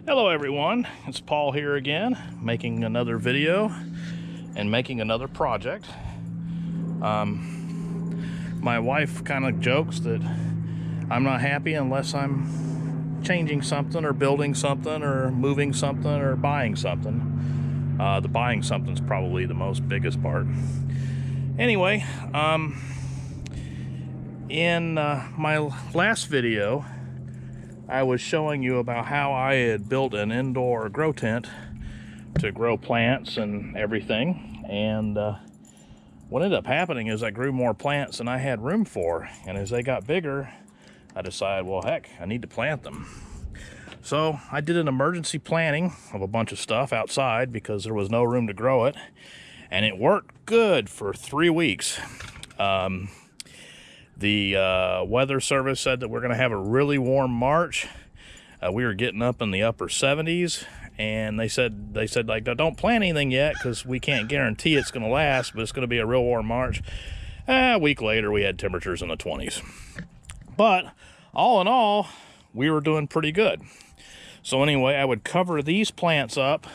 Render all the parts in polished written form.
Hello everyone, it's Paul here again, making another video and making another project. My wife kind of jokes that I'm not happy unless I'm changing something or building something or moving something or buying something. The buying something is probably the most biggest part. Anyway, in my last video, I was showing you about how I had built an indoor grow tent to grow plants and everything. And what ended up happening is I grew more plants than I had room for. And as they got bigger, I decided, well, heck, I need to plant them. So I did an emergency planting of a bunch of stuff outside because there was no room to grow it. And it worked good for 3 weeks. The weather service said that we're going to have a really warm March. We were getting up in the upper 70s, and they said like, don't plant anything yet because we can't guarantee it's going to last, but it's going to be a real warm March. A week later, we had temperatures in the 20s. But all in all, we were doing pretty good. So anyway, I would cover these plants up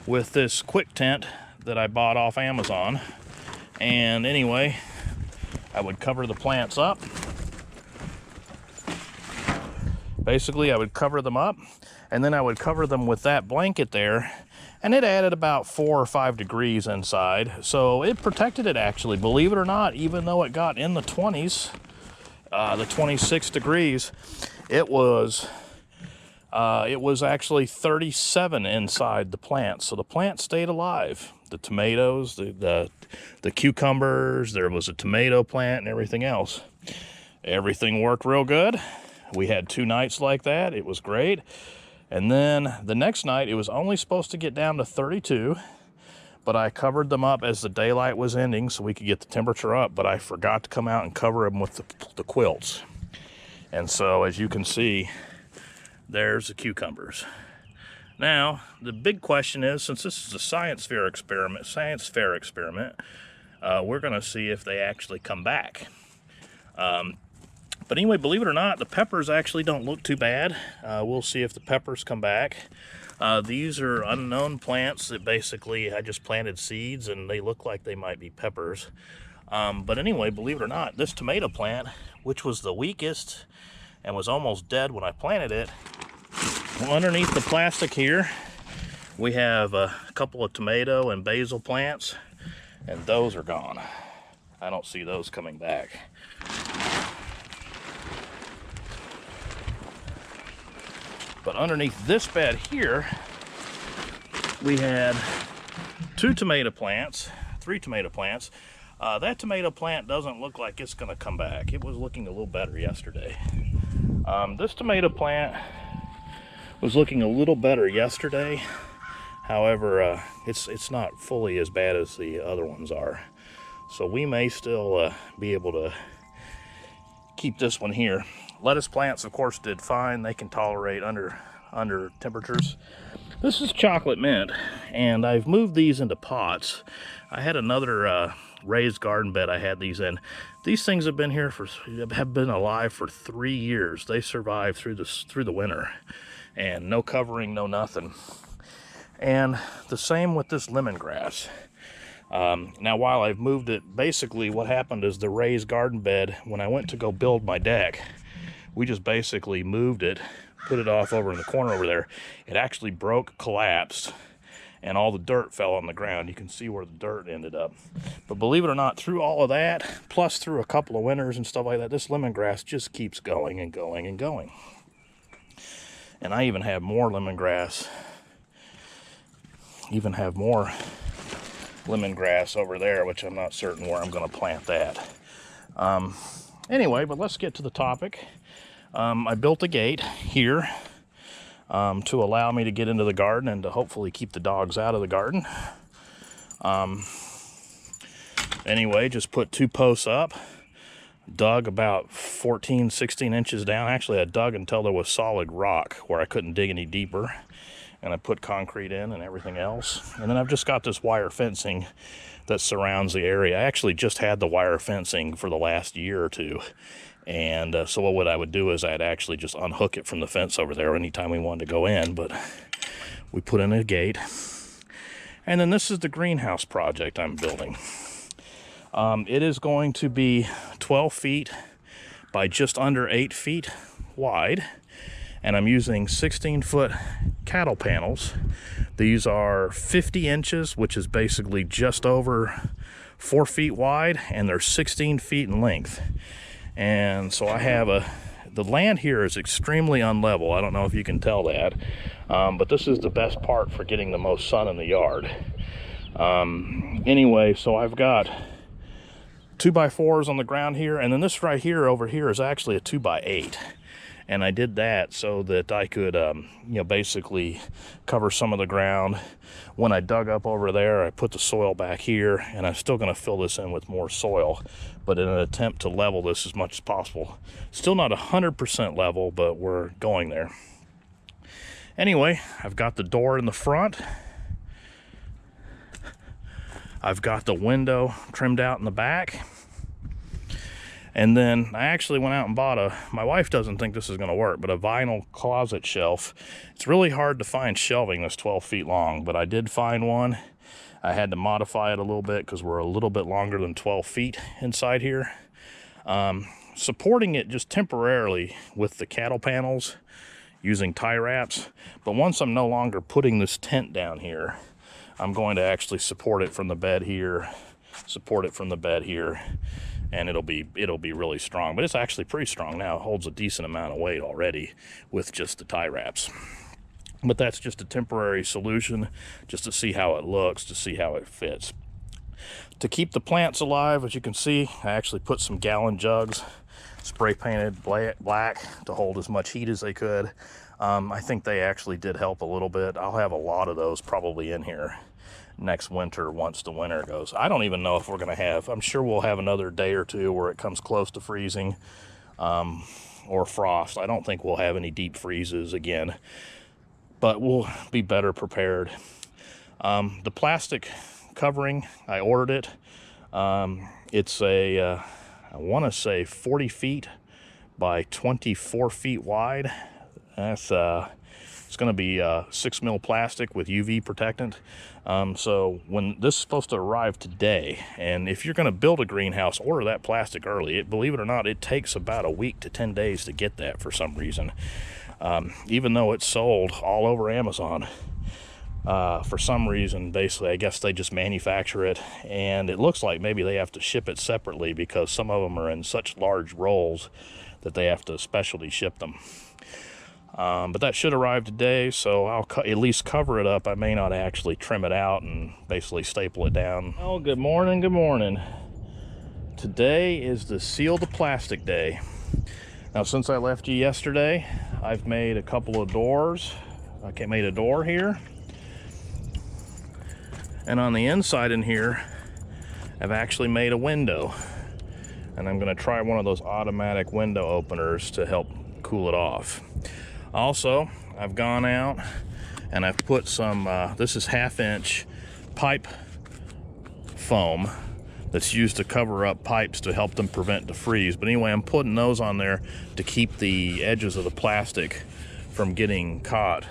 with this quick tent that I bought off Amazon. And anyway, I would cover the plants up. Basically, I would cover them up, and then I would cover them with that blanket there, and it added about 4 or 5 degrees inside. So it protected it, actually, believe it or not, even though it got in the 20s, the 26 degrees, it was actually 37 inside the plant. So the plant stayed alive. The tomatoes, the cucumbers, there was a tomato plant and everything else. Everything worked real good. We had 2 nights like that. It was great. And then the next night, it was only supposed to get down to 32, but I covered them up as the daylight was ending so we could get the temperature up, but I forgot to come out and cover them with the quilts. And so, as you can see, there's the cucumbers. Now, the big question is, since this is a science fair experiment, we're going to see if they actually come back. But anyway, believe it or not, the peppers actually don't look too bad. We'll see if the peppers come back. These are unknown plants that basically I just planted seeds, and they look like they might be peppers. But anyway, believe it or not, this tomato plant, which was the weakest and was almost dead when I planted it, well, underneath the plastic here, we have a couple of tomato and basil plants, and those are gone. I don't see those coming back. But underneath this bed here, we had 2 tomato plants, 3 tomato plants. That tomato plant doesn't look like it's gonna come back. It was looking a little better yesterday. This tomato plant was looking a little better yesterday. However, it's not fully as bad as the other ones are. So we may still be able to keep this one here. Lettuce plants, of course, did fine. They can tolerate under temperatures. This is chocolate mint, and I've moved these into pots. I had another raised garden bed I had these in. These things have been alive for 3 years. They survived through the winter, and no covering, no nothing. And the same with this lemongrass. Now, while I've moved it, basically what happened is the raised garden bed, when I went to go build my deck, we just basically moved it, put it off over in the corner over there. It actually broke, collapsed, and all the dirt fell on the ground. You can see where the dirt ended up. But believe it or not, through all of that, plus through a couple of winters and stuff like that, this lemongrass just keeps going and going and going. And I even have more lemongrass. Lemongrass over there, which I'm not certain where I'm going to plant that. Anyway, but let's get to the topic. I built a gate here to allow me to get into the garden and to hopefully keep the dogs out of the garden. Anyway, just put 2 posts up, dug about 14-16 inches down. Actually, I dug until there was solid rock where I couldn't dig any deeper, and I put concrete in and everything else. And then I've just got this wire fencing that surrounds the area. I actually just had the wire fencing for the last year or 2, And so what I would do is I'd actually just unhook it from the fence over there anytime we wanted to go in. But We put in a gate. And then this is the greenhouse project I'm building. It is going to be 12 feet by just under 8 feet wide. And I'm using 16-foot cattle panels. These are 50 inches, which is basically just over 4 feet wide, and they're 16 feet in length. And so I have the land here is extremely unlevel. I don't know if you can tell that, but this is the best part for getting the most sun in the yard. Anyway, so I've got 2x4s on the ground here, and then this right here over here is actually a 2x8. And I did that so that I could, basically cover some of the ground. When I dug up over there, I put the soil back here, and I'm still going to fill this in with more soil, but in an attempt to level this as much as possible. Still not 100% level, but we're going there. Anyway, I've got the door in the front. I've got the window trimmed out in the back. And then I actually went out and bought my wife doesn't think this is going to work, but a vinyl closet shelf. It's really hard to find shelving that's 12 feet long, but I did find one. I had to modify it a little bit because we're a little bit longer than 12 feet inside here. Supporting it just temporarily with the cattle panels using tie wraps. But once I'm no longer putting this tent down here, I'm going to actually support it from the bed here, and it'll be really strong. But it's actually pretty strong now. It holds a decent amount of weight already with just the tie wraps. But that's just a temporary solution, just to see how it looks, to see how it fits. To keep the plants alive, as you can see, I actually put some gallon jugs, spray painted black to hold as much heat as they could. I think they actually did help a little bit. I'll have a lot of those probably in here next winter once the winter goes. I don't even know if we're going to have, I'm sure we'll have another day or two where it comes close to freezing or frost. I don't think we'll have any deep freezes again, but we'll be better prepared. The plastic covering, I ordered it. It's I want to say 40 feet by 24 feet wide. That's it's going to be 6 mil plastic with UV protectant. So when this is supposed to arrive today, and if you're going to build a greenhouse, order that plastic early. Believe it or not, it takes about a week to 10 days to get that for some reason. Even though it's sold all over Amazon, for some reason, basically, I guess they just manufacture it, and it looks like maybe they have to ship it separately because some of them are in such large rolls that they have to specialty ship them. But that should arrive today, so I'll at least cover it up. I may not actually trim it out and basically staple it down. Oh, good morning, good morning. Today is the Seal the Plastic Day. Now, since I left you yesterday, I've made a couple of doors. I made a door here. And on the inside in here, I've actually made a window. And I'm going to try one of those automatic window openers to help cool it off. Also, I've gone out and I've put some, this is 1/2-inch pipe foam that's used to cover up pipes to help them prevent the freeze. But anyway, I'm putting those on there to keep the edges of the plastic from getting caught,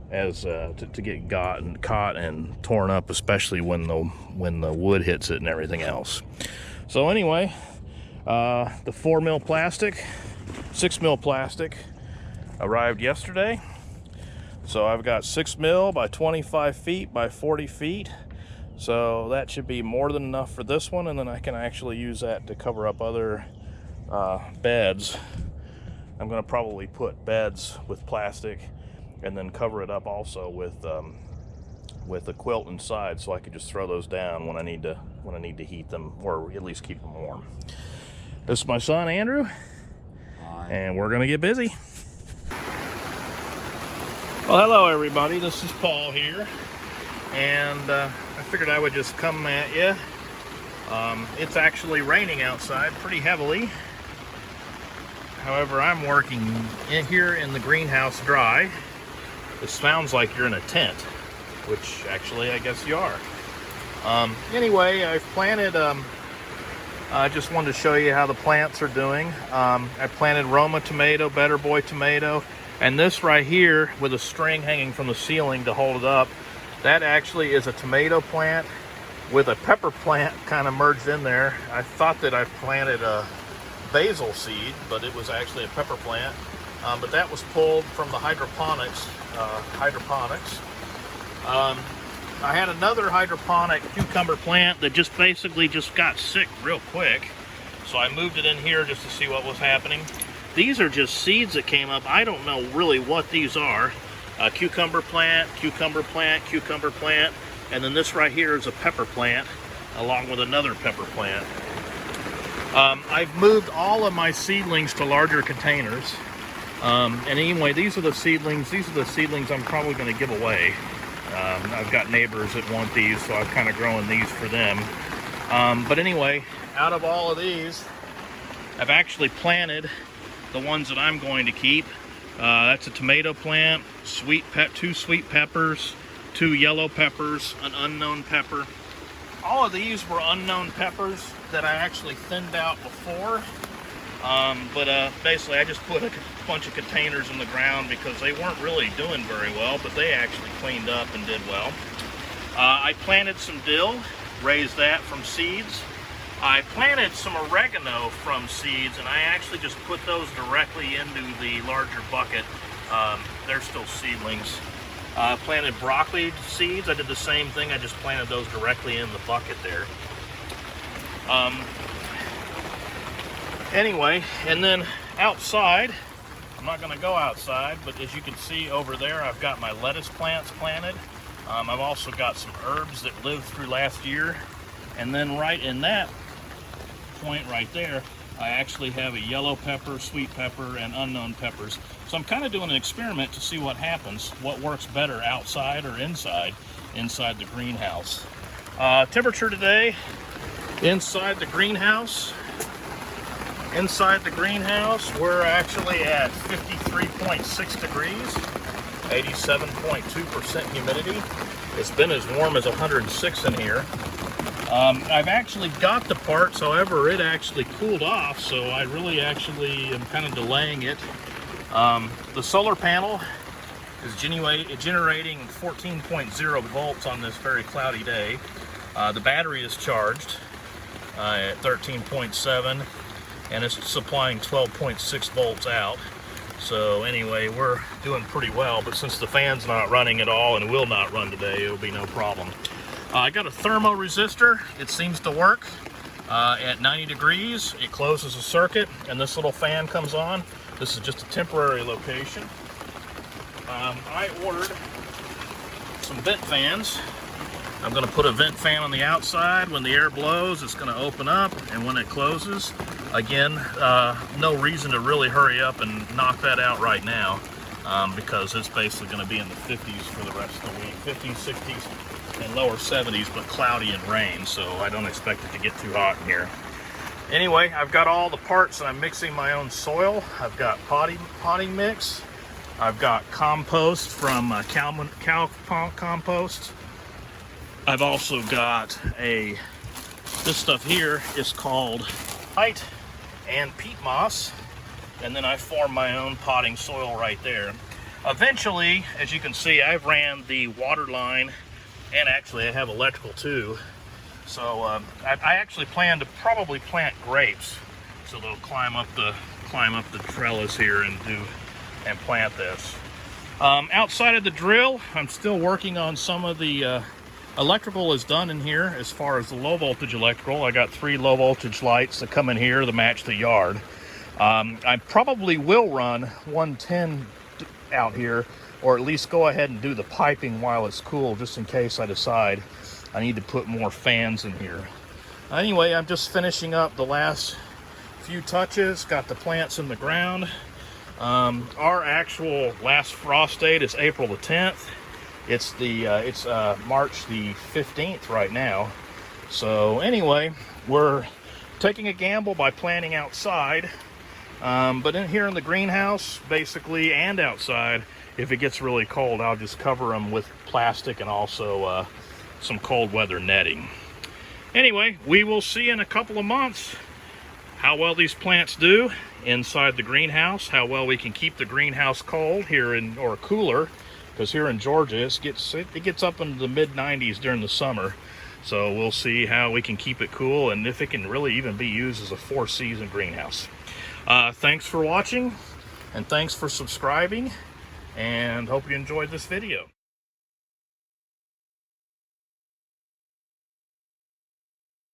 to get caught and torn up, especially when the wood hits it and everything else. So anyway, the 4 mil plastic, 6 mil plastic arrived yesterday. So I've got 6 mil by 25 feet by 40 feet. So that should be more than enough for this one, and then I can actually use that to cover up other beds. I'm going to probably put beds with plastic and then cover it up also with a quilt inside, so I could just throw those down when I need to heat them, or at least keep them warm. This is my son Andrew. Hi. And we're going to get busy. Well, hello everybody, this is Paul here, and I figured I would just come at you. It's actually raining outside pretty heavily. However, I'm working here in the greenhouse dry. It sounds like you're in a tent, which actually I guess you are. Anyway, I've planted, I just wanted to show you how the plants are doing. I planted Roma tomato, Better Boy tomato, And this right here with a string hanging from the ceiling to hold it up, that actually is a tomato plant with a pepper plant kind of merged in there. I thought that I planted a basil seed, but it was actually a pepper plant. But that was pulled from the hydroponics. I had another hydroponic cucumber plant that just basically just got sick real quick. So I moved it in here just to see what was happening. These are just seeds that came up. I don't know really what these are. A cucumber plant, cucumber plant, cucumber plant. And then this right here is a pepper plant along with another pepper plant. I've moved all of my seedlings to larger containers. And anyway, these are the seedlings. These are the seedlings I'm probably going to give away. I've got neighbors that want these, so I'm kind of growing these for them. But anyway, out of all of these, I've actually planted the ones that I'm going to keep. That's a tomato plant, two sweet peppers, 2 yellow peppers, an unknown pepper. All of these were unknown peppers that I actually thinned out before. Basically I just put a bunch of containers in the ground because they weren't really doing very well, but they actually cleaned up and did well. I planted some dill, raised that from seeds. I planted some oregano from seeds, and I actually just put those directly into the larger bucket. They're still seedlings. I planted broccoli seeds. I did the same thing. I just planted those directly in the bucket there. Anyway, and then outside, I'm not going to go outside, but as you can see over there, I've got my lettuce plants planted. I've also got some herbs that lived through last year. And then right in that point right there, I actually have a yellow pepper, sweet pepper, and unknown peppers. So I'm kind of doing an experiment to see what happens, what works better outside or inside the greenhouse. Temperature today, inside the greenhouse, we're actually at 53.6 degrees, 87.2% humidity. It's been as warm as 106 in here. I've actually got the parts, however, it actually cooled off, so I really actually am kind of delaying it. The solar panel is generating 14.0 volts on this very cloudy day. The battery is charged at 13.7, and it's supplying 12.6 volts out. So anyway, we're doing pretty well, but since the fan's not running at all and will not run today, it'll be no problem. I got a thermo resistor. It seems to work at 90 degrees. It closes a circuit, and this little fan comes on. This is just a temporary location. I ordered some vent fans. I'm going to put a vent fan on the outside. When the air blows, it's going to open up, and when it closes, again, no reason to really hurry up and knock that out right now, because it's basically going to be in the 50s for the rest of the week. 50s, 60s, and lower 70s, but cloudy and rain, so I don't expect it to get too hot in here. Anyway, I've got all the parts, and I'm mixing my own soil. I've got potting mix. I've got compost from cow compost. I've also got this stuff here is called peat and peat moss, and then I form my own potting soil right there. Eventually, as you can see, I've ran the water line, and actually I have electrical too. So I actually plan to probably plant grapes, so they'll climb up the trellis here and plant this. Outside of the drill, I'm still working on some of the electrical is done in here. As far as the low voltage electrical, I got 3 low voltage lights that come in here to match the yard. I probably will run 110 out here, or at least go ahead and do the piping while it's cool, just in case I decide I need to put more fans in here. Anyway, I'm just finishing up the last few touches, got the plants in the ground. Our actual last frost date is April the 10th. It's March the 15th right now. So anyway, we're taking a gamble by planting outside, but in here in the greenhouse, basically, and outside, if it gets really cold, I'll just cover them with plastic and also some cold weather netting. Anyway, we will see in a couple of months how well these plants do, inside the greenhouse, how well we can keep the greenhouse cold here or cooler, because here in Georgia it gets up into the mid-90s during the summer. So we'll see how we can keep it cool and if it can really even be used as a 4-season greenhouse. Thanks for watching, and thanks for subscribing, and hope you enjoyed this video.